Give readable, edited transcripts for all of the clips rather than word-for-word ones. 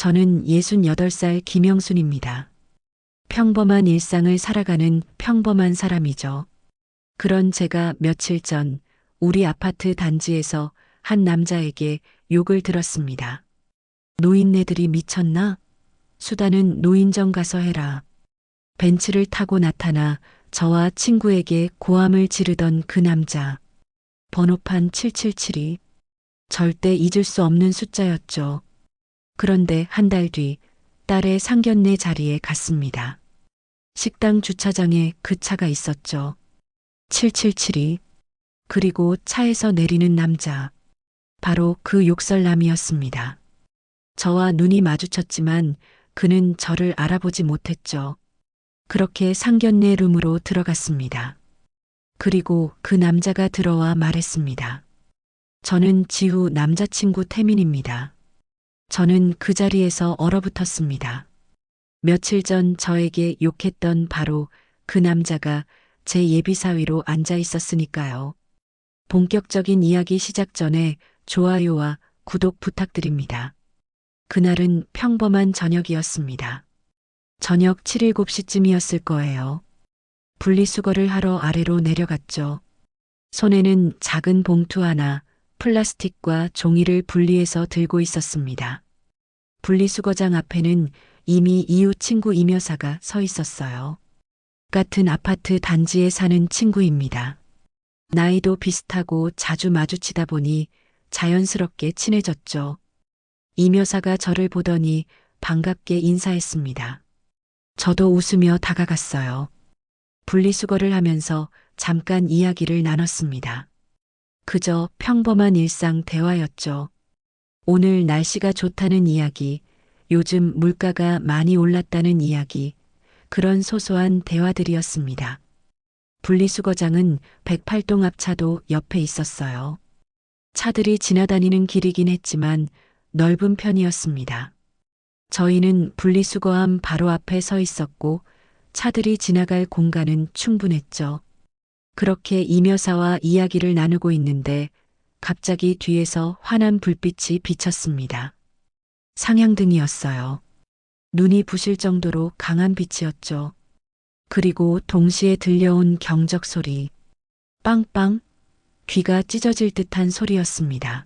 저는 68살 김영순입니다. 평범한 일상을 살아가는 평범한 사람이죠. 그런 제가 며칠 전 우리 아파트 단지에서 한 남자에게 욕을 들었습니다. 노인네들이 미쳤나? 수다는 노인정 가서 해라. 벤츠를 타고 나타나 저와 친구에게 고함을 지르던 그 남자. 번호판 777이 절대 잊을 수 없는 숫자였죠. 그런데 한 달 뒤 딸의 상견례 자리에 갔습니다. 식당 주차장에 그 차가 있었죠. 777이. 그리고 차에서 내리는 남자. 바로 그 욕설남이었습니다. 저와 눈이 마주쳤지만 그는 저를 알아보지 못했죠. 그렇게 상견례 룸으로 들어갔습니다. 그리고 그 남자가 들어와 말했습니다. 저는 지후 남자친구 태민입니다. 저는 그 자리에서 얼어붙었습니다. 며칠 전 저에게 욕했던 바로 그 남자가 제 예비사위로 앉아 있었으니까요. 본격적인 이야기 시작 전에 좋아요와 구독 부탁드립니다. 그날은 평범한 저녁이었습니다. 저녁 7, 7시쯤이었을 거예요. 분리수거를 하러 아래로 내려갔죠. 손에는 작은 봉투 하나, 플라스틱과 종이를 분리해서 들고 있었습니다. 분리수거장 앞에는 이미 이웃 친구 임 여사가 서 있었어요. 같은 아파트 단지에 사는 친구입니다. 나이도 비슷하고 자주 마주치다 보니 자연스럽게 친해졌죠. 임 여사가 저를 보더니 반갑게 인사했습니다. 저도 웃으며 다가갔어요. 분리수거를 하면서 잠깐 이야기를 나눴습니다. 그저 평범한 일상 대화였죠. 오늘 날씨가 좋다는 이야기, 요즘 물가가 많이 올랐다는 이야기, 그런 소소한 대화들이었습니다. 분리수거장은 108동 앞차도 옆에 있었어요. 차들이 지나다니는 길이긴 했지만 넓은 편이었습니다. 저희는 분리수거함 바로 앞에 서 있었고 차들이 지나갈 공간은 충분했죠. 그렇게 임 여사와 이야기를 나누고 있는데 갑자기 뒤에서 환한 불빛이 비쳤습니다. 상향등이었어요. 눈이 부실 정도로 강한 빛이었죠. 그리고 동시에 들려온 경적 소리. 빵빵. 귀가 찢어질 듯한 소리였습니다.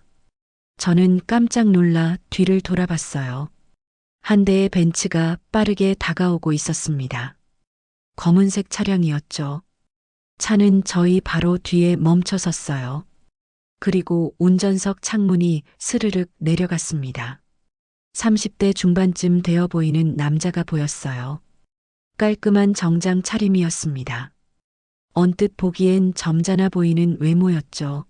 저는 깜짝 놀라 뒤를 돌아봤어요. 한 대의 벤츠가 빠르게 다가오고 있었습니다. 검은색 차량이었죠. 차는 저희 바로 뒤에 멈춰 섰어요. 그리고 운전석 창문이 스르륵 내려갔습니다. 30대 중반쯤 되어 보이는 남자가 보였어요. 깔끔한 정장 차림이었습니다. 언뜻 보기엔 점잖아 보이는 외모였죠.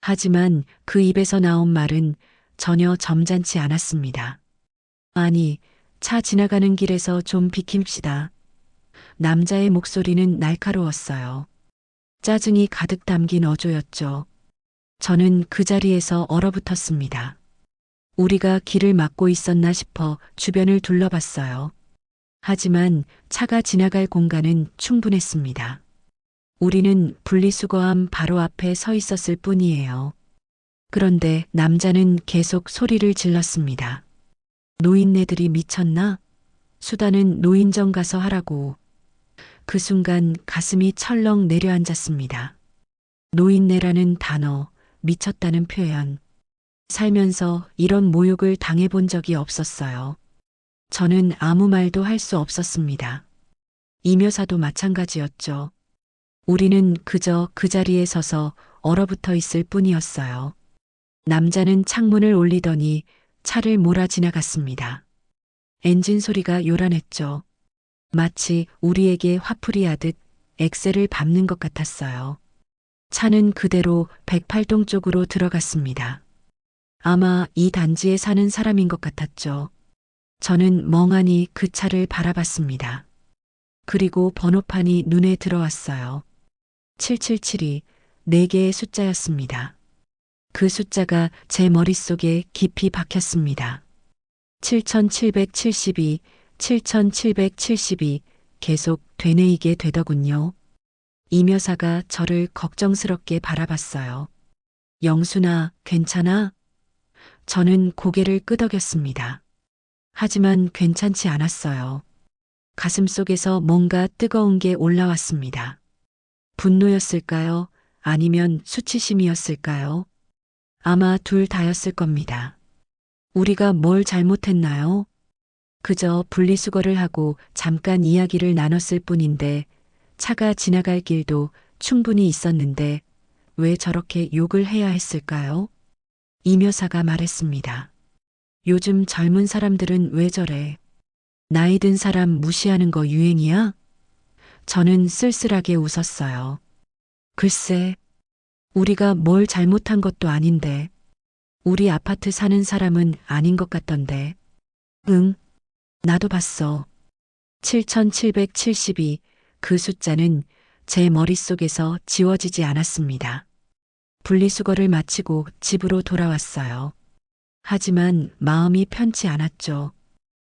하지만 그 입에서 나온 말은 전혀 점잖지 않았습니다. 아니, 차 지나가는 길에서 좀 비킵시다. 남자의 목소리는 날카로웠어요. 짜증이 가득 담긴 어조였죠. 저는 그 자리에서 얼어붙었습니다. 우리가 길을 막고 있었나 싶어 주변을 둘러봤어요. 하지만 차가 지나갈 공간은 충분했습니다. 우리는 분리수거함 바로 앞에 서 있었을 뿐이에요. 그런데 남자는 계속 소리를 질렀습니다. 노인네들이 미쳤나? 수다는 노인정 가서 하라고. 그 순간 가슴이 철렁 내려앉았습니다. 노인네라는 단어, 미쳤다는 표현. 살면서 이런 모욕을 당해본 적이 없었어요. 저는 아무 말도 할 수 없었습니다. 임 여사도 마찬가지였죠. 우리는 그저 그 자리에 서서 얼어붙어 있을 뿐이었어요. 남자는 창문을 올리더니 차를 몰아 지나갔습니다. 엔진 소리가 요란했죠. 마치 우리에게 화풀이 하듯 엑셀을 밟는 것 같았어요. 차는 그대로 108동 쪽으로 들어갔습니다. 아마 이 단지에 사는 사람인 것 같았죠. 저는 멍하니 그 차를 바라봤습니다. 그리고 번호판이 눈에 들어왔어요. 777이 4개의 숫자였습니다. 그 숫자가 제 머릿속에 깊이 박혔습니다. 7772, 7772 계속 되뇌이게 되더군요. 임 여사가 저를 걱정스럽게 바라봤어요. 영순아, 괜찮아? 저는 고개를 끄덕였습니다. 하지만 괜찮지 않았어요. 가슴속에서 뭔가 뜨거운 게 올라왔습니다. 분노였을까요? 아니면 수치심이었을까요? 아마 둘 다였을 겁니다. 우리가 뭘 잘못했나요? 그저 분리수거를 하고 잠깐 이야기를 나눴을 뿐인데 차가 지나갈 길도 충분히 있었는데 왜 저렇게 욕을 해야 했을까요? 이묘사가 말했습니다. 요즘 젊은 사람들은 왜 저래? 나이 든 사람 무시하는 거 유행이야? 저는 쓸쓸하게 웃었어요. 글쎄, 우리가 뭘 잘못한 것도 아닌데, 우리 아파트 사는 사람은 아닌 것 같던데. 응, 나도 봤어. 7772, 그 숫자는 제 머릿속에서 지워지지 않았습니다. 분리수거를 마치고 집으로 돌아왔어요. 하지만 마음이 편치 않았죠.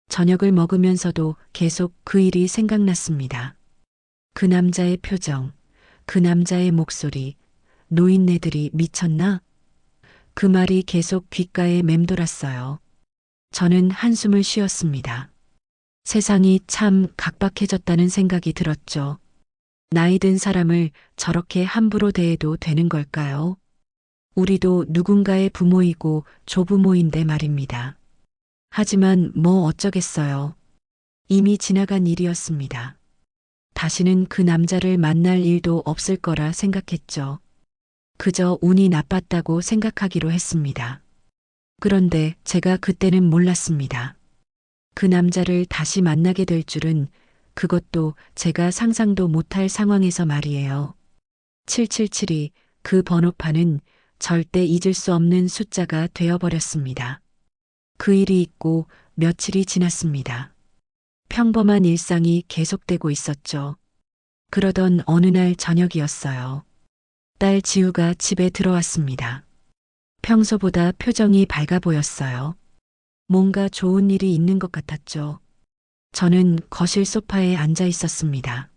저녁을 먹으면서도 계속 그 일이 생각났습니다. 그 남자의 표정, 그 남자의 목소리, 노인네들이 미쳤나? 그 말이 계속 귓가에 맴돌았어요. 저는 한숨을 쉬었습니다. 세상이 참 각박해졌다는 생각이 들었죠. 나이 든 사람을 저렇게 함부로 대해도 되는 걸까요? 우리도 누군가의 부모이고 조부모인데 말입니다. 하지만 뭐 어쩌겠어요. 이미 지나간 일이었습니다. 다시는 그 남자를 만날 일도 없을 거라 생각했죠. 그저 운이 나빴다고 생각하기로 했습니다. 그런데 제가 그때는 몰랐습니다. 그 남자를 다시 만나게 될 줄은 그것도 제가 상상도 못할 상황에서 말이에요. 7772, 그 번호판은 절대 잊을 수 없는 숫자가 되어버렸습니다. 그 일이 있고 며칠이 지났습니다. 평범한 일상이 계속되고 있었죠. 그러던 어느 날 저녁이었어요. 딸 지우가 집에 들어왔습니다. 평소보다 표정이 밝아 보였어요. 뭔가 좋은 일이 있는 것 같았죠. 저는 거실 소파에 앉아 있었습니다.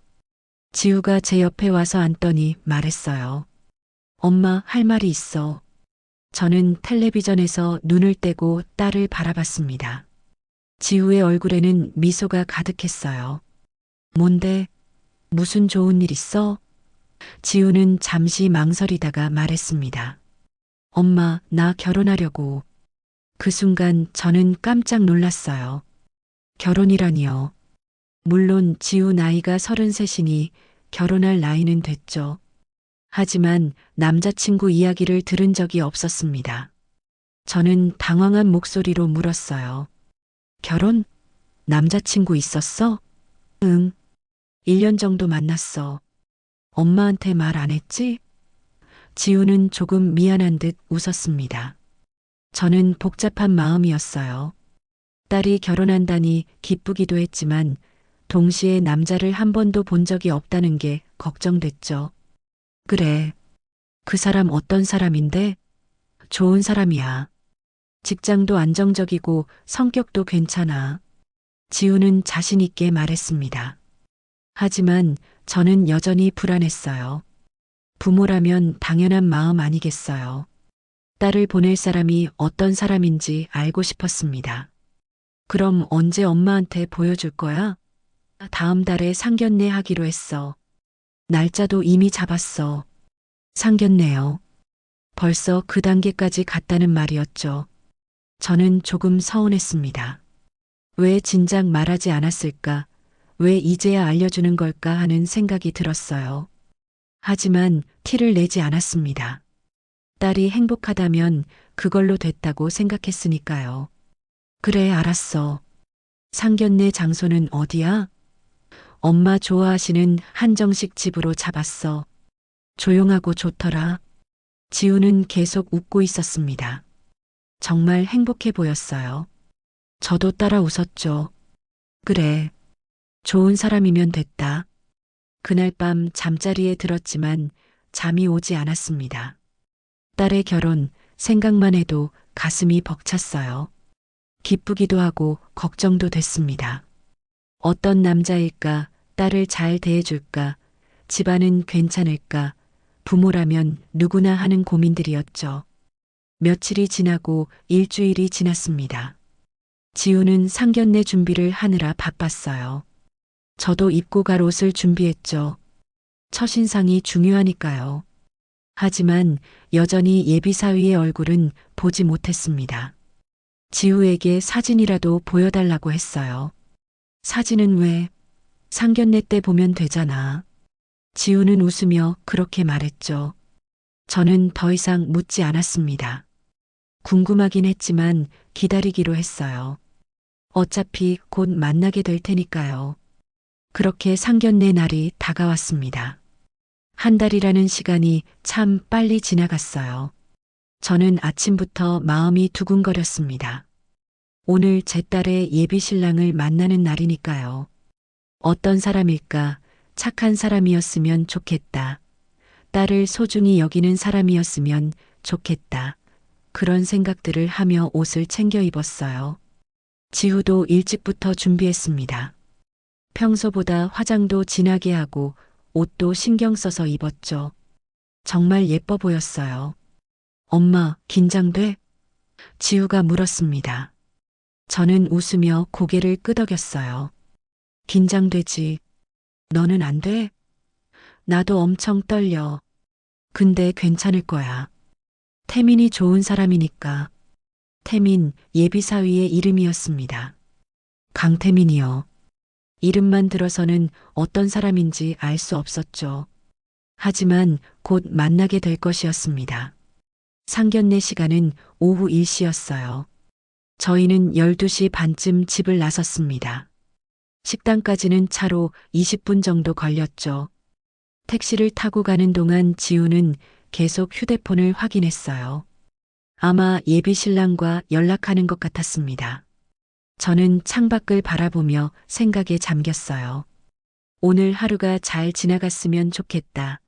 지우가 제 옆에 와서 앉더니 말했어요. 엄마, 할 말이 있어. 저는 텔레비전에서 눈을 떼고 딸을 바라봤습니다. 지우의 얼굴에는 미소가 가득했어요. 뭔데? 무슨 좋은 일 있어? 지우는 잠시 망설이다가 말했습니다. 엄마, 나 결혼하려고. 그 순간 저는 깜짝 놀랐어요. 결혼이라니요. 물론 지우 나이가 33이니 결혼할 나이는 됐죠. 하지만 남자친구 이야기를 들은 적이 없었습니다. 저는 당황한 목소리로 물었어요. 결혼? 남자친구 있었어? 응. 1년 정도 만났어. 엄마한테 말 안 했지? 지우는 조금 미안한 듯 웃었습니다. 저는 복잡한 마음이었어요. 딸이 결혼한다니 기쁘기도 했지만 동시에 남자를 한 번도 본 적이 없다는 게 걱정됐죠. 그래. 그 사람 어떤 사람인데? 좋은 사람이야. 직장도 안정적이고 성격도 괜찮아. 지우는 자신 있게 말했습니다. 하지만 저는 여전히 불안했어요. 부모라면 당연한 마음 아니겠어요. 딸을 보낼 사람이 어떤 사람인지 알고 싶었습니다. 그럼 언제 엄마한테 보여줄 거야? 다음 달에 상견례 하기로 했어. 날짜도 이미 잡았어. 상견례요. 벌써 그 단계까지 갔다는 말이었죠. 저는 조금 서운했습니다. 왜 진작 말하지 않았을까? 왜 이제야 알려주는 걸까 하는 생각이 들었어요. 하지만 티를 내지 않았습니다. 딸이 행복하다면 그걸로 됐다고 생각했으니까요. 그래, 알았어. 상견례 장소는 어디야? 엄마 좋아하시는 한정식 집으로 잡았어. 조용하고 좋더라. 지우는 계속 웃고 있었습니다. 정말 행복해 보였어요. 저도 따라 웃었죠. 그래. 좋은 사람이면 됐다. 그날 밤 잠자리에 들었지만 잠이 오지 않았습니다. 딸의 결혼 생각만 해도 가슴이 벅찼어요. 기쁘기도 하고 걱정도 됐습니다. 어떤 남자일까? 딸을 잘 대해줄까? 집안은 괜찮을까? 부모라면 누구나 하는 고민들이었죠. 며칠이 지나고 일주일이 지났습니다. 지우는 상견례 준비를 하느라 바빴어요. 저도 입고 갈 옷을 준비했죠. 첫인상이 중요하니까요. 하지만 여전히 예비사위의 얼굴은 보지 못했습니다. 지우에게 사진이라도 보여달라고 했어요. 사진은 왜? 상견례 때 보면 되잖아. 지우는 웃으며 그렇게 말했죠. 저는 더 이상 묻지 않았습니다. 궁금하긴 했지만 기다리기로 했어요. 어차피 곧 만나게 될 테니까요. 그렇게 상견례 날이 다가왔습니다. 한 달이라는 시간이 참 빨리 지나갔어요. 저는 아침부터 마음이 두근거렸습니다. 오늘 제 딸의 예비 신랑을 만나는 날이니까요. 어떤 사람일까? 착한 사람이었으면 좋겠다. 딸을 소중히 여기는 사람이었으면 좋겠다. 그런 생각들을 하며 옷을 챙겨 입었어요. 지우도 일찍부터 준비했습니다. 평소보다 화장도 진하게 하고 옷도 신경 써서 입었죠. 정말 예뻐 보였어요. 엄마, 긴장돼? 지우가 물었습니다. 저는 웃으며 고개를 끄덕였어요. 긴장되지. 너는 안 돼? 나도 엄청 떨려. 근데 괜찮을 거야. 태민이 좋은 사람이니까. 태민, 예비사위의 이름이었습니다. 강태민이요. 이름만 들어서는 어떤 사람인지 알 수 없었죠. 하지만 곧 만나게 될 것이었습니다. 상견례 시간은 오후 1시였어요. 저희는 12시 반쯤 집을 나섰습니다. 식당까지는 차로 20분 정도 걸렸죠. 택시를 타고 가는 동안 지우는 계속 휴대폰을 확인했어요. 아마 예비 신랑과 연락하는 것 같았습니다. 저는 창밖을 바라보며 생각에 잠겼어요. 오늘 하루가 잘 지나갔으면 좋겠다.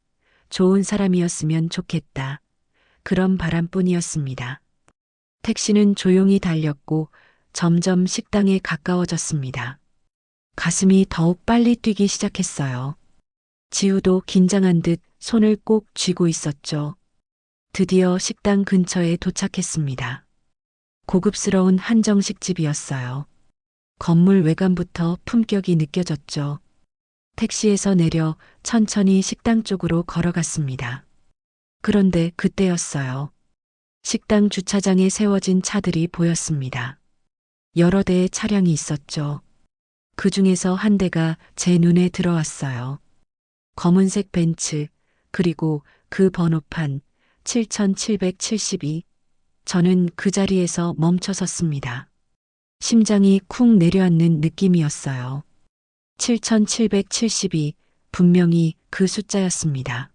좋은 사람이었으면 좋겠다. 그런 바람뿐이었습니다. 택시는 조용히 달렸고 점점 식당에 가까워졌습니다. 가슴이 더욱 빨리 뛰기 시작했어요. 지우도 긴장한 듯 손을 꼭 쥐고 있었죠. 드디어 식당 근처에 도착했습니다. 고급스러운 한정식 집이었어요. 건물 외관부터 품격이 느껴졌죠. 택시에서 내려 천천히 식당 쪽으로 걸어갔습니다. 그런데 그때였어요. 식당 주차장에 세워진 차들이 보였습니다. 여러 대의 차량이 있었죠. 그 중에서 한 대가 제 눈에 들어왔어요. 검은색 벤츠, 그리고 그 번호판 7772. 저는 그 자리에서 멈춰 섰습니다. 심장이 쿵 내려앉는 느낌이었어요. 7772, 분명히 그 숫자였습니다.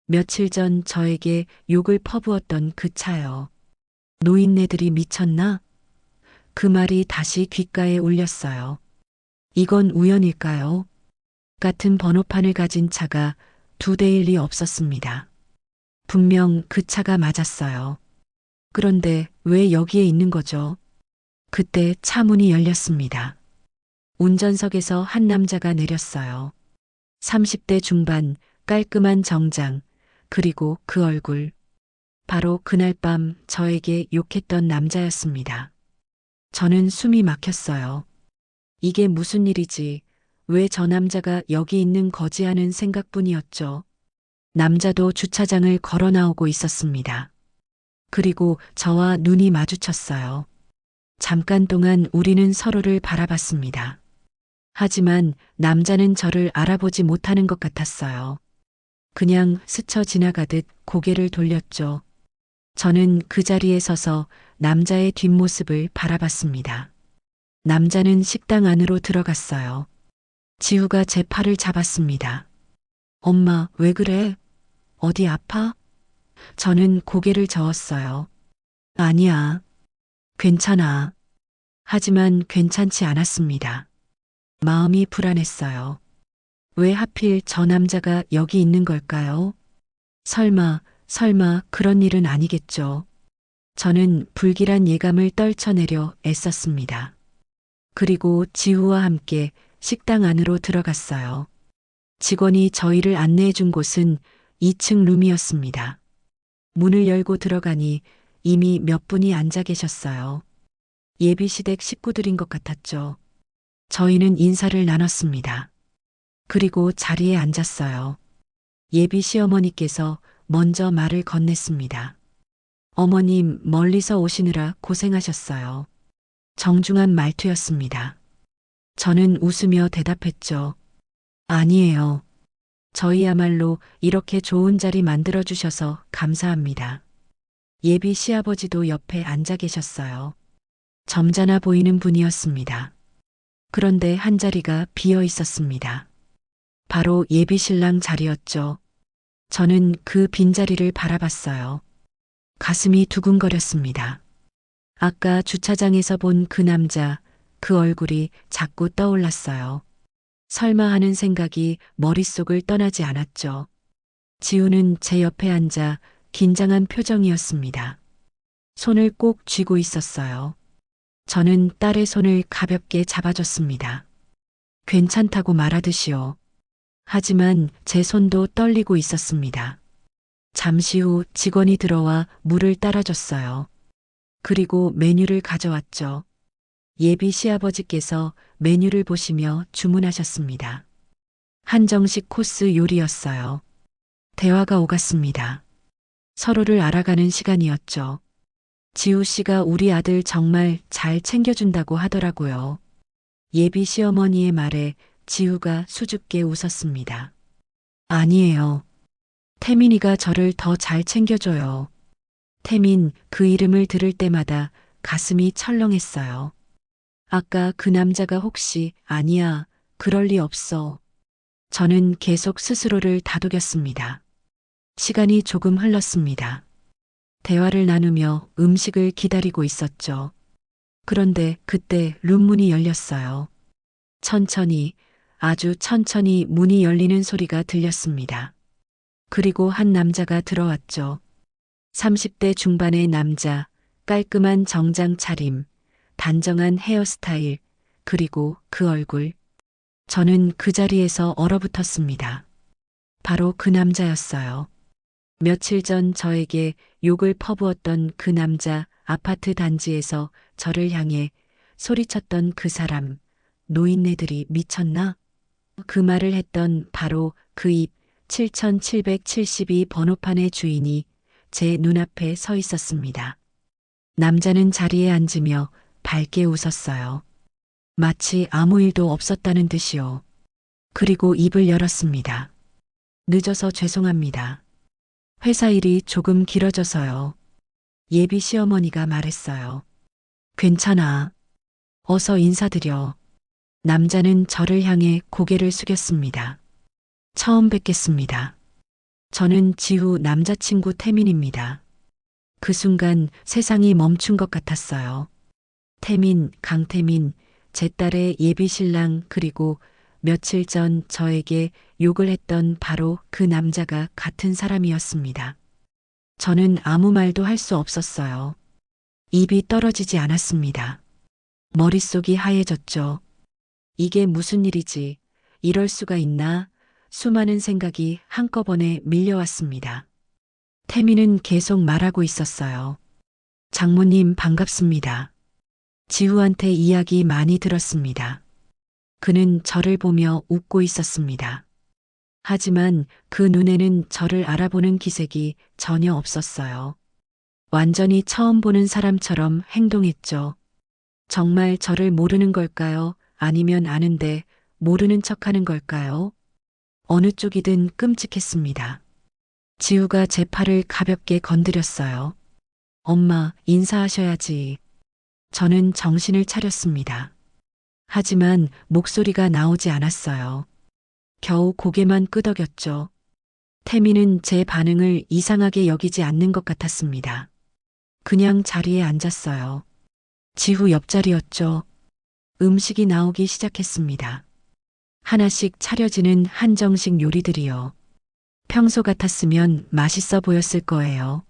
며칠 전 저에게 욕을 퍼부었던 그 차요. 노인네들이 미쳤나? 그 말이 다시 귓가에 울렸어요. 이건 우연일까요? 같은 번호판을 가진 차가 두 대일 리 없었습니다. 분명 그 차가 맞았어요. 그런데 왜 여기에 있는 거죠? 그때 차 문이 열렸습니다. 운전석에서 한 남자가 내렸어요. 30대 중반, 깔끔한 정장, 그리고 그 얼굴. 바로 그날 밤 저에게 욕했던 남자였습니다. 저는 숨이 막혔어요. 이게 무슨 일이지? 왜 저 남자가 여기 있는 거지 하는 생각뿐이었죠. 남자도 주차장을 걸어 나오고 있었습니다. 그리고 저와 눈이 마주쳤어요. 잠깐 동안 우리는 서로를 바라봤습니다. 하지만 남자는 저를 알아보지 못하는 것 같았어요. 그냥 스쳐 지나가듯 고개를 돌렸죠. 저는 그 자리에 서서 남자의 뒷모습을 바라봤습니다. 남자는 식당 안으로 들어갔어요. 지우가 제 팔을 잡았습니다. 엄마, 왜 그래? 어디 아파? 저는 고개를 저었어요. 아니야. 괜찮아. 하지만 괜찮지 않았습니다. 마음이 불안했어요. 왜 하필 저 남자가 여기 있는 걸까요? 설마 그런 일은 아니겠죠. 저는 불길한 예감을 떨쳐내려 애썼습니다. 그리고 지우와 함께 식당 안으로 들어갔어요. 직원이 저희를 안내해 준 곳은 2층 룸이었습니다. 문을 열고 들어가니 이미 몇 분이 앉아 계셨어요. 예비시댁 식구들인 것 같았죠. 저희는 인사를 나눴습니다. 그리고 자리에 앉았어요. 예비 시어머니께서 먼저 말을 건넸습니다. 어머님, 멀리서 오시느라 고생하셨어요. 정중한 말투였습니다. 저는 웃으며 대답했죠. 아니에요. 저희야말로 이렇게 좋은 자리 만들어주셔서 감사합니다. 예비 시아버지도 옆에 앉아 계셨어요. 점잖아 보이는 분이었습니다. 그런데 한 자리가 비어 있었습니다. 바로 예비 신랑 자리였죠. 저는 그 빈자리를 바라봤어요. 가슴이 두근거렸습니다. 아까 주차장에서 본 그 남자, 그 얼굴이 자꾸 떠올랐어요. 설마 하는 생각이 머릿속을 떠나지 않았죠. 지우는 제 옆에 앉아 긴장한 표정이었습니다. 손을 꼭 쥐고 있었어요. 저는 딸의 손을 가볍게 잡아줬습니다. 괜찮다고 말하듯이요. 하지만 제 손도 떨리고 있었습니다. 잠시 후 직원이 들어와 물을 따라줬어요. 그리고 메뉴를 가져왔죠. 예비 시아버지께서 메뉴를 보시며 주문하셨습니다. 한정식 코스 요리였어요. 대화가 오갔습니다. 서로를 알아가는 시간이었죠. 지우 씨가 우리 아들 정말 잘 챙겨준다고 하더라고요. 예비 시어머니의 말에 지우가 수줍게 웃었습니다. 아니에요. 태민이가 저를 더 잘 챙겨줘요. 태민, 그 이름을 들을 때마다 가슴이 철렁했어요. 아까 그 남자가 혹시 아니야, 그럴 리 없어. 저는 계속 스스로를 다독였습니다. 시간이 조금 흘렀습니다. 대화를 나누며 음식을 기다리고 있었죠. 그런데 그때 룸문이 열렸어요. 천천히, 아주 천천히 문이 열리는 소리가 들렸습니다. 그리고 한 남자가 들어왔죠. 30대 중반의 남자, 깔끔한 정장 차림, 단정한 헤어스타일, 그리고 그 얼굴. 저는 그 자리에서 얼어붙었습니다. 바로 그 남자였어요. 며칠 전 저에게 욕을 퍼부었던 그 남자, 아파트 단지에서 저를 향해 소리쳤던 그 사람, 노인네들이 미쳤나? 그 말을 했던 바로 그 입 7772 번호판의 주인이 제 눈앞에 서 있었습니다. 남자는 자리에 앉으며 밝게 웃었어요. 마치 아무 일도 없었다는 듯이요. 그리고 입을 열었습니다. 늦어서 죄송합니다. 회사 일이 조금 길어져서요. 예비 시어머니가 말했어요. 괜찮아. 어서 인사드려. 남자는 저를 향해 고개를 숙였습니다. 처음 뵙겠습니다. 저는 지후 남자친구 태민입니다. 그 순간 세상이 멈춘 것 같았어요. 태민, 강태민, 제 딸의 예비 신랑 그리고 며칠 전 저에게 욕을 했던 바로 그 남자가 같은 사람이었습니다. 저는 아무 말도 할 수 없었어요. 입이 떨어지지 않았습니다. 머릿속이 하얘졌죠. 이게 무슨 일이지? 이럴 수가 있나? 수많은 생각이 한꺼번에 밀려왔습니다. 태민은 계속 말하고 있었어요. 장모님 반갑습니다. 지우한테 이야기 많이 들었습니다. 그는 저를 보며 웃고 있었습니다. 하지만 그 눈에는 저를 알아보는 기색이 전혀 없었어요. 완전히 처음 보는 사람처럼 행동했죠. 정말 저를 모르는 걸까요? 아니면 아는데 모르는 척하는 걸까요? 어느 쪽이든 끔찍했습니다. 지우가 제 팔을 가볍게 건드렸어요. 엄마, 인사하셔야지. 저는 정신을 차렸습니다. 하지만 목소리가 나오지 않았어요. 겨우 고개만 끄덕였죠. 태민은 제 반응을 이상하게 여기지 않는 것 같았습니다. 그냥 자리에 앉았어요. 지후 옆자리였죠. 음식이 나오기 시작했습니다. 하나씩 차려지는 한정식 요리들이요. 평소 같았으면 맛있어 보였을 거예요.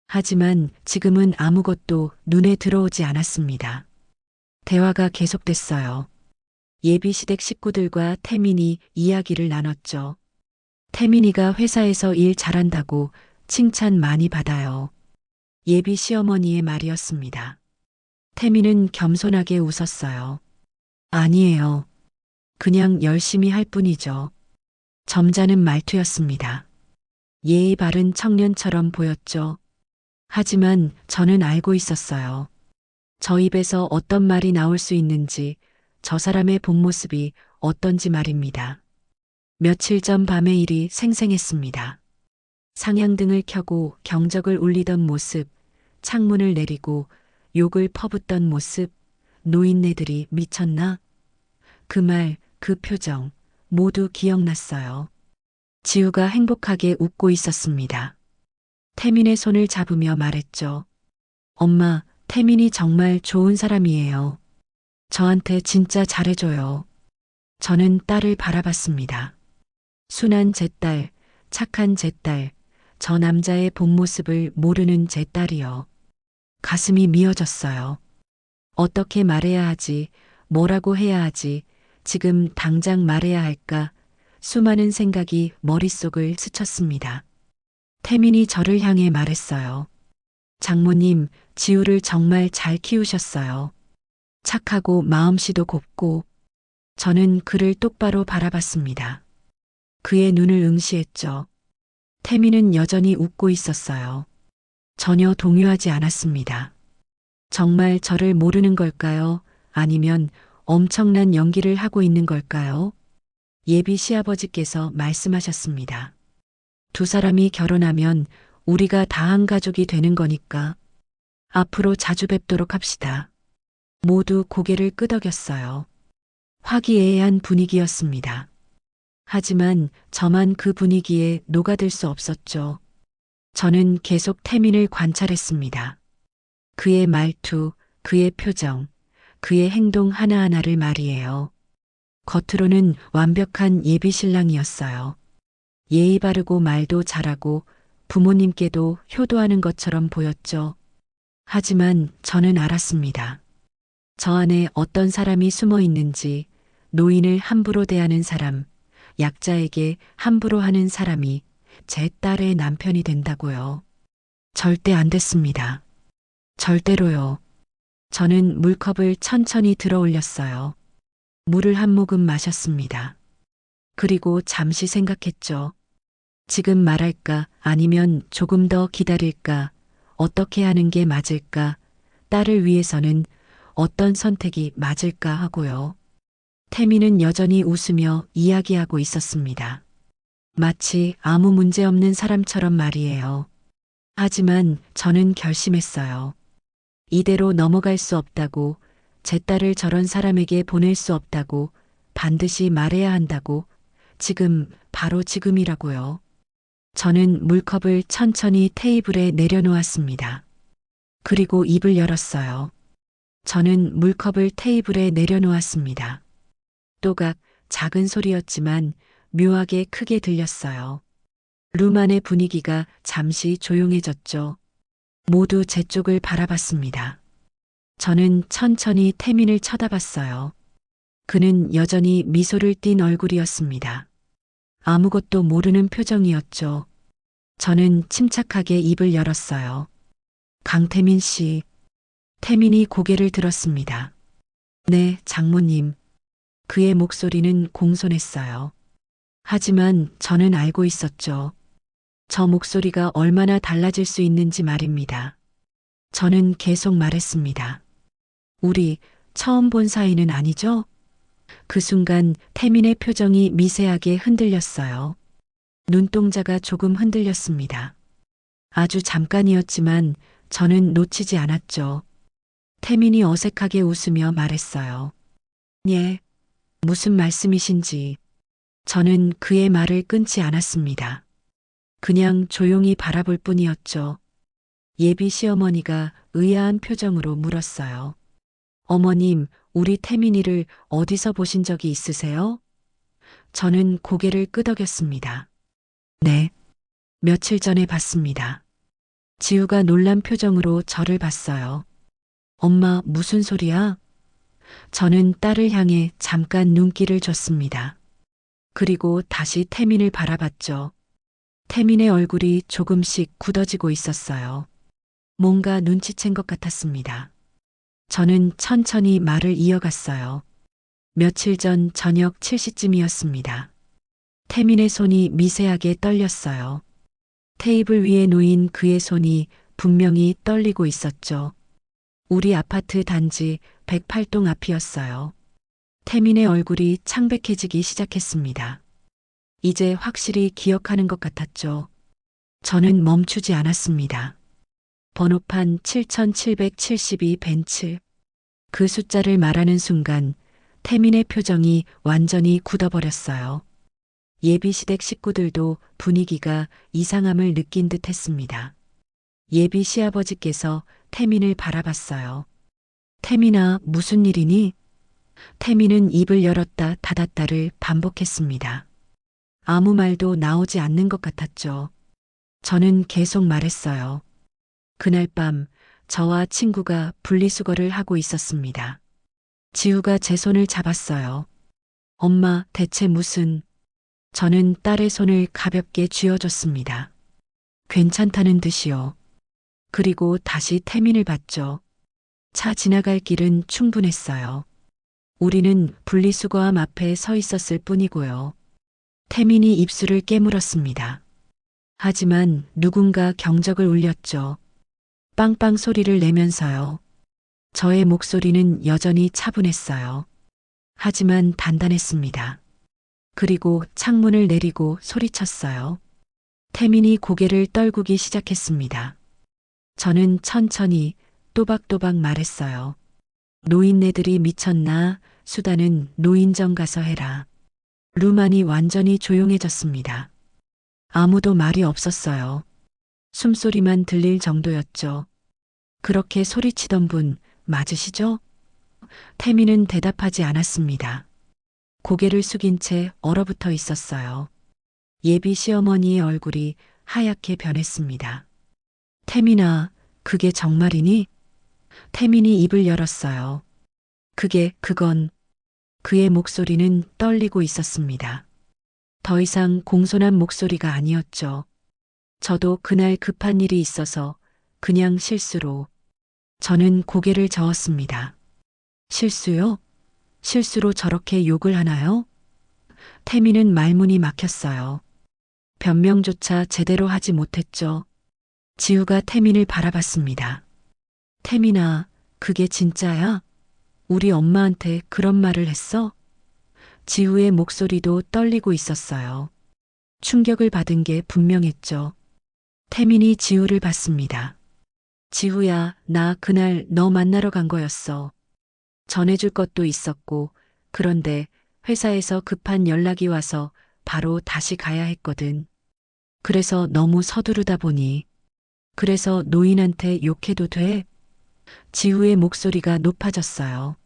하지만 지금은 아무것도 눈에 들어오지 않았습니다. 대화가 계속됐어요. 예비시댁 식구들과 태민이 이야기를 나눴죠. 태민이가 회사에서 일 잘한다고 칭찬 많이 받아요. 예비 시어머니의 말이었습니다. 태민은 겸손하게 웃었어요. 아니에요. 그냥 열심히 할 뿐이죠. 점잖은 말투였습니다. 예의 바른 청년처럼 보였죠. 하지만 저는 알고 있었어요. 저 입에서 어떤 말이 나올 수 있는지, 저 사람의 본 모습이 어떤지 말입니다. 며칠 전 밤의 일이 생생했습니다. 상향등을 켜고 경적을 울리던 모습, 창문을 내리고 욕을 퍼붓던 모습, 노인네들이 미쳤나? 그 말, 그 표정, 모두 기억났어요. 지우가 행복하게 웃고 있었습니다. 태민의 손을 잡으며 말했죠. 엄마, 태민이 정말 좋은 사람이에요. 저한테 진짜 잘해줘요. 저는 딸을 바라봤습니다. 순한 제 딸, 착한 제 딸, 저 남자의 본 모습을 모르는 제 딸이요. 가슴이 미어졌어요. 어떻게 말해야 하지, 뭐라고 해야 하지, 지금 당장 말해야 할까, 수많은 생각이 머릿속을 스쳤습니다. 태민이 저를 향해 말했어요. 장모님, 지우를 정말 잘 키우셨어요. 착하고 마음씨도 곱고. 저는 그를 똑바로 바라봤습니다. 그의 눈을 응시했죠. 태민은 여전히 웃고 있었어요. 전혀 동요하지 않았습니다. 정말 저를 모르는 걸까요? 아니면 엄청난 연기를 하고 있는 걸까요? 예비 시아버지께서 말씀하셨습니다. 두 사람이 결혼하면 우리가 다 한 가족이 되는 거니까 앞으로 자주 뵙도록 합시다. 모두 고개를 끄덕였어요. 화기애애한 분위기였습니다. 하지만 저만 그 분위기에 녹아들 수 없었죠. 저는 계속 태민을 관찰했습니다. 그의 말투, 그의 표정, 그의 행동 하나하나를 말이에요. 겉으로는 완벽한 예비 신랑이었어요. 예의 바르고 말도 잘하고 부모님께도 효도하는 것처럼 보였죠. 하지만 저는 알았습니다. 저 안에 어떤 사람이 숨어 있는지, 노인을 함부로 대하는 사람, 약자에게 함부로 하는 사람이 제 딸의 남편이 된다고요. 절대 안 됐습니다. 절대로요. 저는 물컵을 천천히 들어 올렸어요. 물을 한 모금 마셨습니다. 그리고 잠시 생각했죠. 지금 말할까 아니면 조금 더 기다릴까, 어떻게 하는 게 맞을까, 딸을 위해서는 어떤 선택이 맞을까 하고요. 태민은 여전히 웃으며 이야기하고 있었습니다. 마치 아무 문제 없는 사람처럼 말이에요. 하지만 저는 결심했어요. 이대로 넘어갈 수 없다고, 제 딸을 저런 사람에게 보낼 수 없다고, 반드시 말해야 한다고, 지금, 바로 지금이라고요. 저는 물컵을 천천히 테이블에 내려놓았습니다. 그리고 입을 열었어요. 저는 물컵을 테이블에 내려놓았습니다. 또각 작은 소리였지만 묘하게 크게 들렸어요. 룸 안의 분위기가 잠시 조용해졌죠. 모두 제 쪽을 바라봤습니다. 저는 천천히 태민을 쳐다봤어요. 그는 여전히 미소를 띤 얼굴이었습니다. 아무것도 모르는 표정이었죠. 저는 침착하게 입을 열었어요. 강태민 씨. 태민이 고개를 들었습니다. 네, 장모님. 그의 목소리는 공손했어요. 하지만 저는 알고 있었죠. 저 목소리가 얼마나 달라질 수 있는지 말입니다. 저는 계속 말했습니다. 우리 처음 본 사이는 아니죠? 그 순간 태민의 표정이 미세하게 흔들렸어요. 눈동자가 조금 흔들렸습니다. 아주 잠깐이었지만 저는 놓치지 않았죠. 태민이 어색하게 웃으며 말했어요. 예, 무슨 말씀이신지. 저는 그의 말을 끊지 않았습니다. 그냥 조용히 바라볼 뿐이었죠. 예비 시어머니가 의아한 표정으로 물었어요. 어머님, 우리 태민이를 어디서 보신 적이 있으세요? 저는 고개를 끄덕였습니다. 네, 며칠 전에 봤습니다. 지우가 놀란 표정으로 저를 봤어요. 엄마, 무슨 소리야? 저는 딸을 향해 잠깐 눈길을 줬습니다. 그리고 다시 태민을 바라봤죠. 태민의 얼굴이 조금씩 굳어지고 있었어요. 뭔가 눈치챈 것 같았습니다. 저는 천천히 말을 이어갔어요. 며칠 전 저녁 7시쯤이었습니다. 태민의 손이 미세하게 떨렸어요. 테이블 위에 놓인 그의 손이 분명히 떨리고 있었죠. 우리 아파트 단지 108동 앞이었어요. 태민의 얼굴이 창백해지기 시작했습니다. 이제 확실히 기억하는 것 같았죠. 저는 멈추지 않았습니다. 번호판 7772 벤츠. 그 숫자를 말하는 순간 태민의 표정이 완전히 굳어버렸어요. 예비시댁 식구들도 분위기가 이상함을 느낀 듯 했습니다. 예비 시아버지께서 태민을 바라봤어요. 태민아, 무슨 일이니? 태민은 입을 열었다 닫았다를 반복했습니다. 아무 말도 나오지 않는 것 같았죠. 저는 계속 말했어요. 그날 밤 저와 친구가 분리수거를 하고 있었습니다. 지우가 제 손을 잡았어요. 엄마, 대체 무슨... 저는 딸의 손을 가볍게 쥐어줬습니다. 괜찮다는 듯이요. 그리고 다시 태민을 봤죠. 차 지나갈 길은 충분했어요. 우리는 분리수거함 앞에 서 있었을 뿐이고요. 태민이 입술을 깨물었습니다. 하지만 누군가 경적을 울렸죠. 빵빵 소리를 내면서요. 저의 목소리는 여전히 차분했어요. 하지만 단단했습니다. 그리고 창문을 내리고 소리쳤어요. 태민이 고개를 떨구기 시작했습니다. 저는 천천히 또박또박 말했어요. 노인네들이 미쳤나? 수다는 노인정 가서 해라. 루만이 완전히 조용해졌습니다. 아무도 말이 없었어요. 숨소리만 들릴 정도였죠. 그렇게 소리치던 분 맞으시죠? 태민은 대답하지 않았습니다. 고개를 숙인 채 얼어붙어 있었어요. 예비 시어머니의 얼굴이 하얗게 변했습니다. 태민아, 그게 정말이니? 태민이 입을 열었어요. 그건... 그의 목소리는 떨리고 있었습니다. 더 이상 공손한 목소리가 아니었죠. 저도 그날 급한 일이 있어서 그냥 실수로... 저는 고개를 저었습니다. 실수요? 실수로 저렇게 욕을 하나요? 태민은 말문이 막혔어요. 변명조차 제대로 하지 못했죠. 지우가 태민을 바라봤습니다. 태민아, 그게 진짜야? 우리 엄마한테 그런 말을 했어? 지우의 목소리도 떨리고 있었어요. 충격을 받은 게 분명했죠. 태민이 지우를 봤습니다. 지우야, 나 그날 너 만나러 간 거였어. 전해줄 것도 있었고, 그런데 회사에서 급한 연락이 와서 바로 다시 가야 했거든. 그래서 너무 서두르다 보니, 그래서 노인한테 욕해도 돼? 지우의 목소리가 높아졌어요.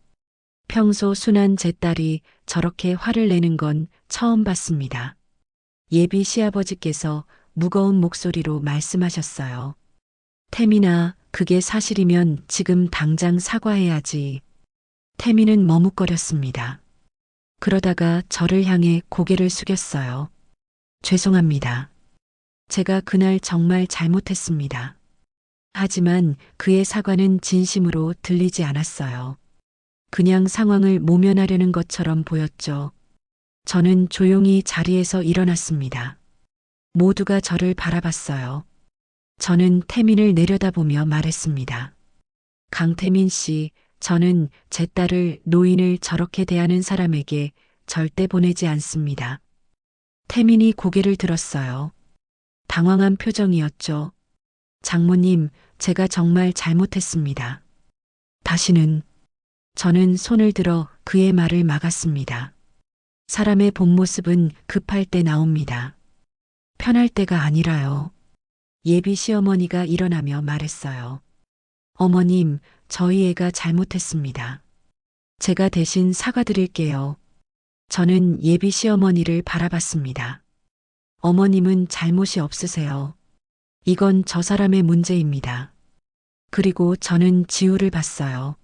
평소 순한 제 딸이 저렇게 화를 내는 건 처음 봤습니다. 예비 시아버지께서 무거운 목소리로 말씀하셨어요. 태민아, 그게 사실이면 지금 당장 사과해야지. 태민은 머뭇거렸습니다. 그러다가 저를 향해 고개를 숙였어요. 죄송합니다. 제가 그날 정말 잘못했습니다. 하지만 그의 사과는 진심으로 들리지 않았어요. 그냥 상황을 모면하려는 것처럼 보였죠. 저는 조용히 자리에서 일어났습니다. 모두가 저를 바라봤어요. 저는 태민을 내려다보며 말했습니다. 강태민 씨, 저는 제 딸을 노인을 저렇게 대하는 사람에게 절대 보내지 않습니다. 태민이 고개를 들었어요. 당황한 표정이었죠. 장모님, 제가 정말 잘못했습니다. 다시는... 저는 손을 들어 그의 말을 막았습니다. 사람의 본 모습은 급할 때 나옵니다. 편할 때가 아니라요. 예비 시어머니가 일어나며 말했어요. 어머님, 저희 애가 잘못했습니다. 제가 대신 사과드릴게요. 저는 예비 시어머니를 바라봤습니다. 어머님은 잘못이 없으세요. 이건 저 사람의 문제입니다. 그리고 저는 지우를 봤어요.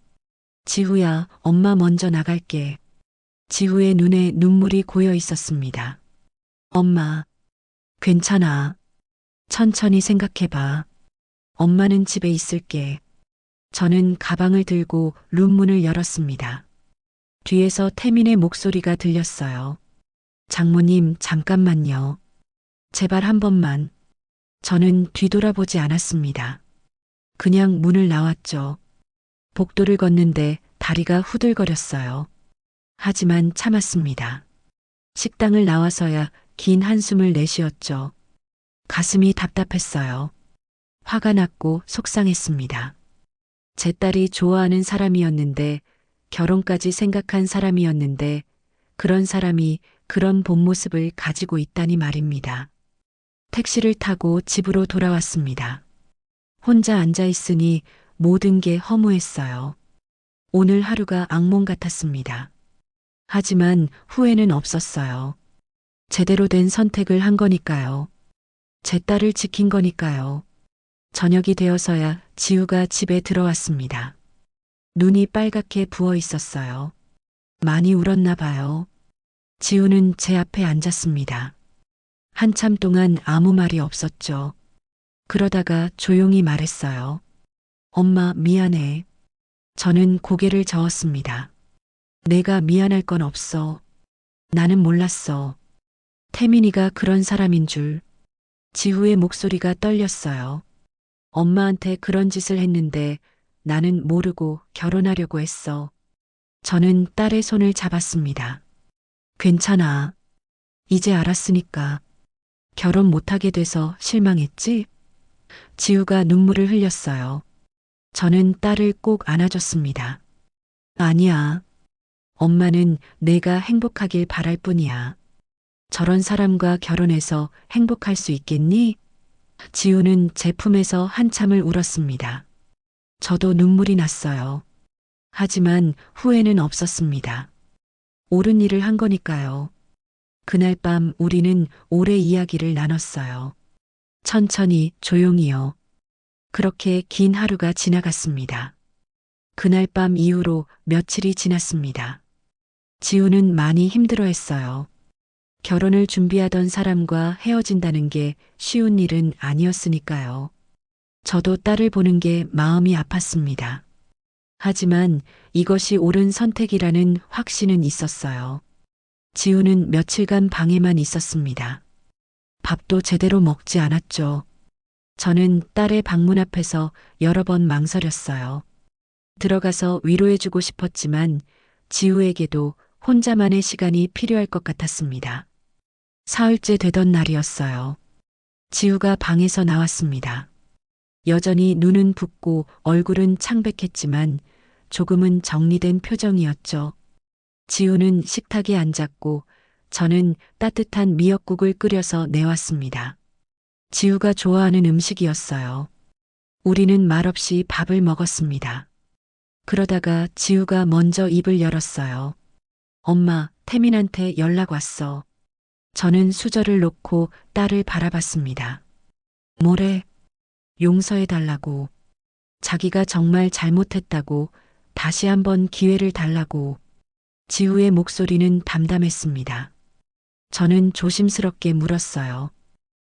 지우야, 엄마 먼저 나갈게. 지우의 눈에 눈물이 고여 있었습니다. 엄마, 괜찮아. 천천히 생각해봐. 엄마는 집에 있을게. 저는 가방을 들고 룸문을 열었습니다. 뒤에서 태민의 목소리가 들렸어요. 장모님, 잠깐만요. 제발 한 번만. 저는 뒤돌아보지 않았습니다. 그냥 문을 나왔죠. 복도를 걷는데 다리가 후들거렸어요. 하지만 참았습니다. 식당을 나와서야 긴 한숨을 내쉬었죠. 가슴이 답답했어요. 화가 났고 속상했습니다. 제 딸이 좋아하는 사람이었는데, 결혼까지 생각한 사람이었는데, 그런 사람이 그런 본 모습을 가지고 있다니 말입니다. 택시를 타고 집으로 돌아왔습니다. 혼자 앉아 있으니 모든 게 허무했어요. 오늘 하루가 악몽 같았습니다. 하지만 후회는 없었어요. 제대로 된 선택을 한 거니까요. 제 딸을 지킨 거니까요. 저녁이 되어서야 지우가 집에 들어왔습니다. 눈이 빨갛게 부어 있었어요. 많이 울었나 봐요. 지우는 제 앞에 앉았습니다. 한참 동안 아무 말이 없었죠. 그러다가 조용히 말했어요. 엄마, 미안해. 저는 고개를 저었습니다. 내가 미안할 건 없어. 나는 몰랐어. 태민이가 그런 사람인 줄. 지우의 목소리가 떨렸어요. 엄마한테 그런 짓을 했는데 나는 모르고 결혼하려고 했어. 저는 딸의 손을 잡았습니다. 괜찮아. 이제 알았으니까. 결혼 못하게 돼서 실망했지? 지우가 눈물을 흘렸어요. 저는 딸을 꼭 안아줬습니다. 아니야. 엄마는 내가 행복하길 바랄 뿐이야. 저런 사람과 결혼해서 행복할 수 있겠니? 지우는 제 품에서 한참을 울었습니다. 저도 눈물이 났어요. 하지만 후회는 없었습니다. 옳은 일을 한 거니까요. 그날 밤 우리는 오래 이야기를 나눴어요. 천천히, 조용히요. 그렇게 긴 하루가 지나갔습니다. 그날 밤 이후로 며칠이 지났습니다. 지우는 많이 힘들어했어요. 결혼을 준비하던 사람과 헤어진다는 게 쉬운 일은 아니었으니까요. 저도 딸을 보는 게 마음이 아팠습니다. 하지만 이것이 옳은 선택이라는 확신은 있었어요. 지우는 며칠간 방에만 있었습니다. 밥도 제대로 먹지 않았죠. 저는 딸의 방문 앞에서 여러 번 망설였어요. 들어가서 위로해주고 싶었지만 지우에게도 혼자만의 시간이 필요할 것 같았습니다. 사흘째 되던 날이었어요. 지우가 방에서 나왔습니다. 여전히 눈은 붓고 얼굴은 창백했지만 조금은 정리된 표정이었죠. 지우는 식탁에 앉았고 저는 따뜻한 미역국을 끓여서 내왔습니다. 지우가 좋아하는 음식이었어요. 우리는 말없이 밥을 먹었습니다. 그러다가 지우가 먼저 입을 열었어요. 엄마, 태민한테 연락 왔어. 저는 수저를 놓고 딸을 바라봤습니다. 뭐래? 용서해달라고. 자기가 정말 잘못했다고. 다시 한번 기회를 달라고. 지우의 목소리는 담담했습니다. 저는 조심스럽게 물었어요.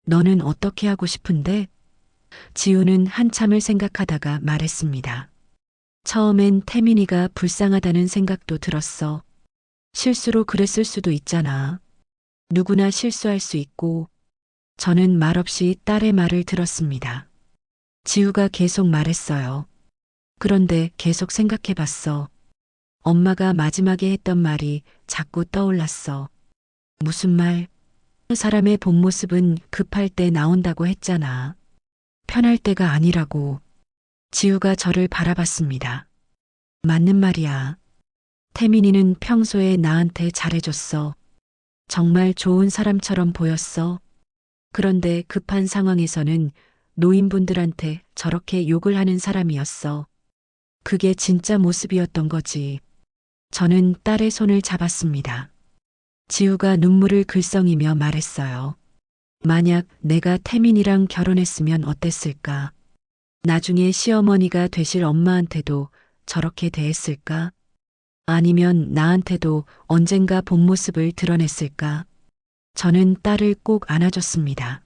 너는 어떻게 하고 싶은데? 지우는 한참을 생각하다가 말했습니다. 처음엔 태민이가 불쌍하다는 생각도 들었어. 실수로 그랬을 수도 있잖아. 누구나 실수할 수 있고. 저는 말없이 딸의 말을 들었습니다. 지우가 계속 말했어요. 그런데 계속 생각해봤어. 엄마가 마지막에 했던 말이 자꾸 떠올랐어. 무슨 말? 사람의 본 모습은 급할 때 나온다고 했잖아. 편할 때가 아니라고. 지우가 저를 바라봤습니다. 맞는 말이야. 태민이는 평소에 나한테 잘해줬어. 정말 좋은 사람처럼 보였어. 그런데 급한 상황에서는 노인분들한테 저렇게 욕을 하는 사람이었어. 그게 진짜 모습이었던 거지. 저는 딸의 손을 잡았습니다. 지우가 눈물을 글썽이며 말했어요. 만약 내가 태민이랑 결혼했으면 어땠을까? 나중에 시어머니가 되실 엄마한테도 저렇게 대했을까? 아니면 나한테도 언젠가 본 모습을 드러냈을까? 저는 딸을 꼭 안아줬습니다.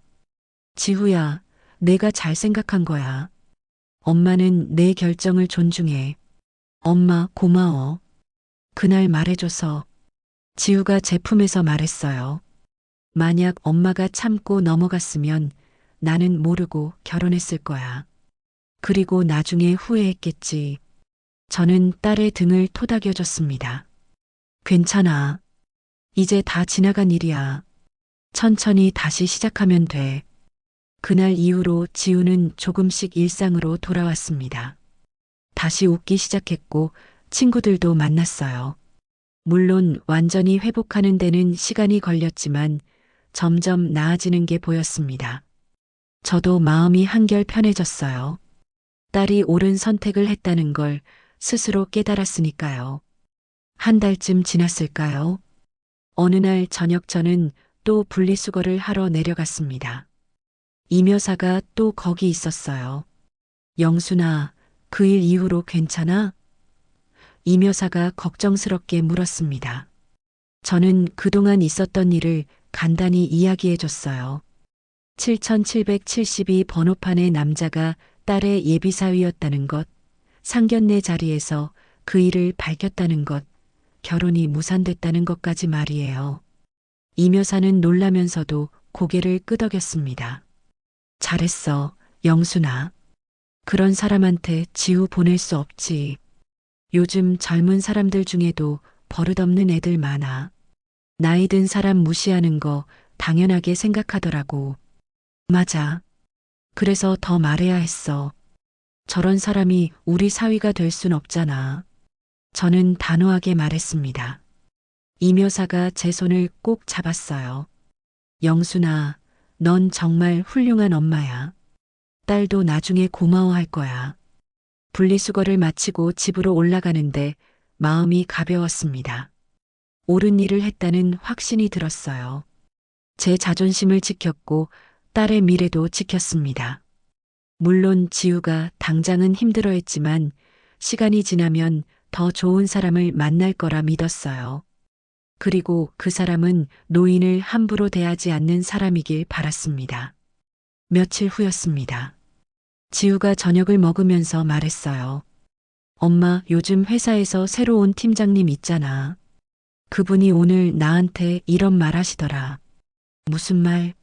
지우야, 내가 잘 생각한 거야. 엄마는 내 결정을 존중해. 엄마, 고마워. 그날 말해줘서. 지우가 제품에서 말했어요. 만약 엄마가 참고 넘어갔으면 나는 모르고 결혼했을 거야. 그리고 나중에 후회했겠지. 저는 딸의 등을 토닥여줬습니다. 괜찮아. 이제 다 지나간 일이야. 천천히 다시 시작하면 돼. 그날 이후로 지우는 조금씩 일상으로 돌아왔습니다. 다시 웃기 시작했고 친구들도 만났어요. 물론 완전히 회복하는 데는 시간이 걸렸지만 점점 나아지는 게 보였습니다. 저도 마음이 한결 편해졌어요. 딸이 옳은 선택을 했다는 걸 스스로 깨달았으니까요. 한 달쯤 지났을까요? 어느 날 저녁 저는 또 분리수거를 하러 내려갔습니다. 이묘사가 또 거기 있었어요. 영순아, 그 일 이후로 괜찮아? 이묘사가 걱정스럽게 물었습니다. 저는 그동안 있었던 일을 간단히 이야기해 줬어요. 7772 번호판의 남자가 딸의 예비사위였다는 것, 상견례 자리에서 그 일을 밝혔다는 것, 결혼이 무산됐다는 것까지 말이에요. 이묘사는 놀라면서도 고개를 끄덕였습니다. 잘했어, 영순아. 그런 사람한테 지우 보낼 수 없지. 요즘 젊은 사람들 중에도 버릇없는 애들 많아. 나이 든 사람 무시하는 거 당연하게 생각하더라고. 맞아. 그래서 더 말해야 했어. 저런 사람이 우리 사위가 될 순 없잖아. 저는 단호하게 말했습니다. 이묘사가 제 손을 꼭 잡았어요. 영순아, 넌 정말 훌륭한 엄마야. 딸도 나중에 고마워할 거야. 분리수거를 마치고 집으로 올라가는데 마음이 가벼웠습니다. 옳은 일을 했다는 확신이 들었어요. 제 자존심을 지켰고 딸의 미래도 지켰습니다. 물론 지우가 당장은 힘들어했지만 시간이 지나면 더 좋은 사람을 만날 거라 믿었어요. 그리고 그 사람은 노인을 함부로 대하지 않는 사람이길 바랐습니다. 며칠 후였습니다. 지우가 저녁을 먹으면서 말했어요. 엄마, 요즘 회사에서 새로 온 팀장님 있잖아. 그분이 오늘 나한테 이런 말 하시더라. 무슨 말?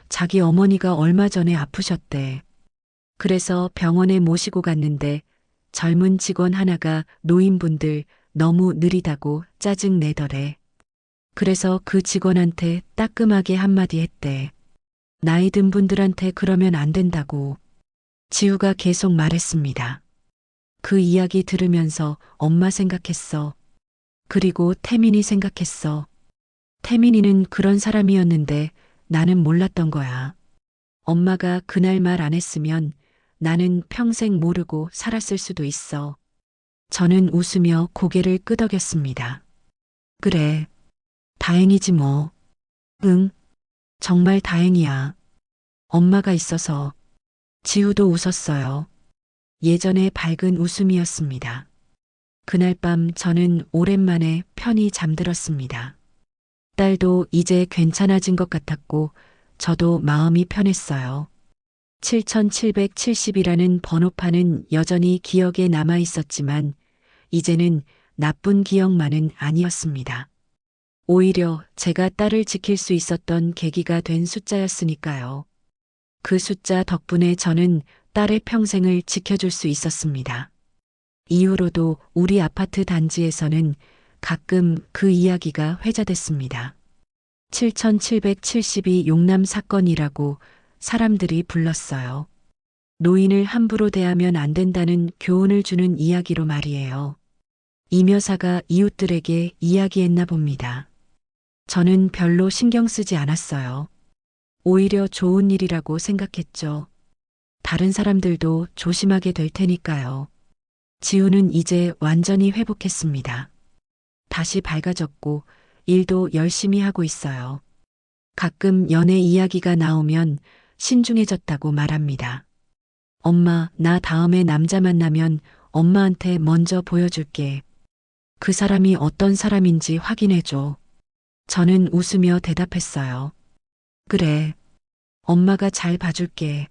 자기 어머니가 얼마 전에 아프셨대. 그래서 병원에 모시고 갔는데 젊은 직원 하나가 노인분들 너무 느리다고 짜증 내더래. 그래서 그 직원한테 따끔하게 한마디 했대. 나이 든 분들한테 그러면 안 된다고. 지우가 계속 말했습니다. 그 이야기 들으면서 엄마 생각했어. 그리고 태민이 생각했어. 태민이는 그런 사람이었는데 나는 몰랐던 거야. 엄마가 그날 말 안 했으면 나는 평생 모르고 살았을 수도 있어. 저는 웃으며 고개를 끄덕였습니다. 그래. 다행이지 뭐. 응. 정말 다행이야. 엄마가 있어서. 지우도 웃었어요. 예전의 밝은 웃음이었습니다. 그날 밤 저는 오랜만에 편히 잠들었습니다. 딸도 이제 괜찮아진 것 같았고 저도 마음이 편했어요. 7770이라는 번호판은 여전히 기억에 남아 있었지만 이제는 나쁜 기억만은 아니었습니다. 오히려 제가 딸을 지킬 수 있었던 계기가 된 숫자였으니까요. 그 숫자 덕분에 저는 딸의 평생을 지켜줄 수 있었습니다. 이후로도 우리 아파트 단지에서는 가끔 그 이야기가 회자됐습니다. 7772 용남 사건이라고 사람들이 불렀어요. 노인을 함부로 대하면 안 된다는 교훈을 주는 이야기로 말이에요. 이묘사가 이웃들에게 이야기했나 봅니다. 저는 별로 신경 쓰지 않았어요. 오히려 좋은 일이라고 생각했죠. 다른 사람들도 조심하게 될 테니까요. 지우는 이제 완전히 회복했습니다. 다시 밝아졌고 일도 열심히 하고 있어요. 가끔 연애 이야기가 나오면 신중해졌다고 말합니다. 엄마, 나 다음에 남자 만나면 엄마한테 먼저 보여줄게. 그 사람이 어떤 사람인지 확인해줘. 저는 웃으며 대답했어요. 그래. 엄마가 잘 봐줄게.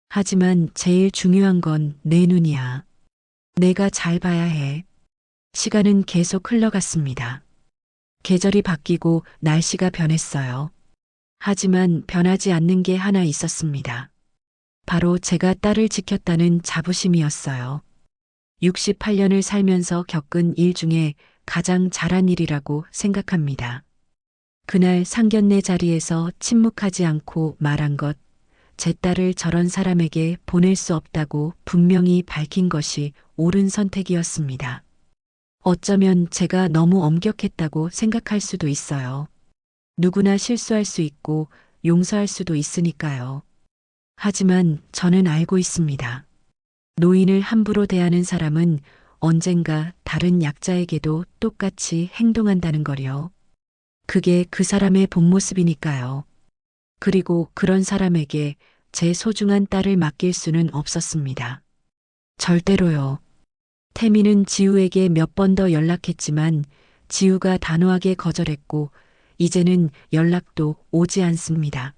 하지만 제일 중요한 건 내 눈이야. 내가 잘 봐야 해. 시간은 계속 흘러갔습니다. 계절이 바뀌고 날씨가 변했어요. 하지만 변하지 않는 게 하나 있었습니다. 바로 제가 딸을 지켰다는 자부심이었어요. 68년을 살면서 겪은 일 중에 가장 잘한 일이라고 생각합니다. 그날 상견례 자리에서 침묵하지 않고 말한 것, 제 딸을 저런 사람에게 보낼 수 없다고 분명히 밝힌 것이 옳은 선택이었습니다. 어쩌면 제가 너무 엄격했다고 생각할 수도 있어요. 누구나 실수할 수 있고 용서할 수도 있으니까요. 하지만 저는 알고 있습니다. 노인을 함부로 대하는 사람은 언젠가 다른 약자에게도 똑같이 행동한다는 거요. 그게 그 사람의 본 모습이니까요. 그리고 그런 사람에게 제 소중한 딸을 맡길 수는 없었습니다. 절대로요. 태미는 지우에게 몇 번 더 연락했지만 지우가 단호하게 거절했고 이제는 연락도 오지 않습니다.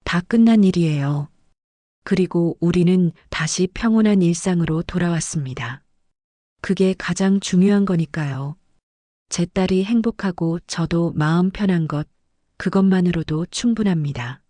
다 끝난 일이에요. 그리고 우리는 다시 평온한 일상으로 돌아왔습니다. 그게 가장 중요한 거니까요. 제 딸이 행복하고 저도 마음 편한 것, 그것만으로도 충분합니다.